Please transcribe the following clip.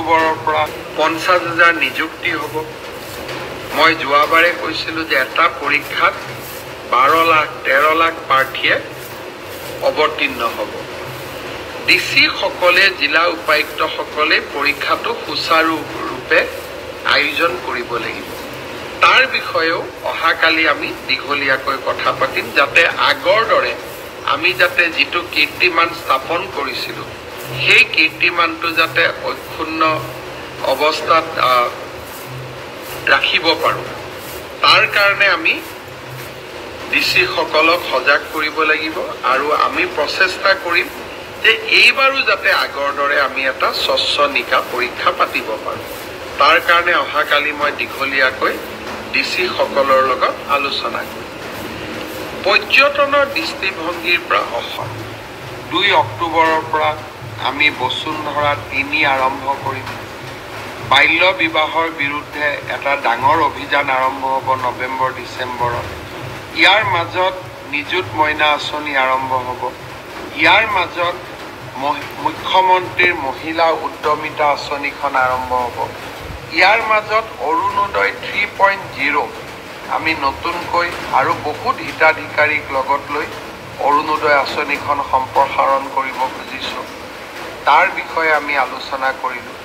অক্টোবৰৰ পৰা 50,000 নিযুক্তি হ'ব। মই যোৱাবাৰে কৈছিলোঁ যে এটা পৰীক্ষাত 12 লাখ 13 লাখ প্ৰাৰ্থীয়ে অৱতীৰ্ণ হ'ব। ডিচি সকলে জিলা উপায়ুক্তসকলে পৰীক্ষাটো সুচাৰুৰূপে আয়োজন কৰিব লাগিব। তাৰ বিষয়েও অহাকালি আমি দীঘলীয়াকৈ কথা পাতিম, যাতে আগৰ দৰে আমি যাতে যিটো কীৰ্তিমান স্থাপন কৰিছিলোঁ সেই কীৰ্তিমানটো যাতে অক্ষুণ্ণ অৱস্থাত ৰাখিব পাৰোঁ। তাৰ কাৰণে আমি ডিচি সকলক সজাগ কৰিব লাগিব আৰু আমি প্ৰচেষ্টা কৰিম যে এইবাৰো যাতে আগৰ দৰে আমি এটা স্বচ্ছ নিকা পৰীক্ষা পাতিব পাৰোঁ। তাৰ কাৰণে অহাকালি মই দীঘলীয়াকৈ ডিচি সকলৰ লগত আলোচনা কৰিম। পৰ্যটনৰ দৃষ্টিভংগীৰ পৰা অসম 2 অক্টোবৰৰ পৰা আমি বসুন্ধৰা 3 আৰম্ভ কৰিম। বাল্য বিবাহৰ বিৰুদ্ধে এটা ডাঙৰ অভিযান আৰম্ভ হ'ব নৱেম্বৰ ডিচেম্বৰত। ইয়াৰ মাজত নিযুত মইনা আঁচনি আৰম্ভ হ'ব। ইয়াৰ মাজত মুখ্যমন্ত্ৰীৰ মহিলা উদ্যমিতা আঁচনিখন আৰম্ভ হ'ব। ইয়াৰ মাজত অৰুণোদয় 3.0 আমি নতুনকৈ আৰু বহুত হিতাধিকাৰীক লগত লৈ অৰুণোদয় আঁচনিখন সম্প্ৰসাৰণ কৰিব খুজিছোঁ। তাৰ বিষয়ে আমি আলোচনা কৰিলোঁ।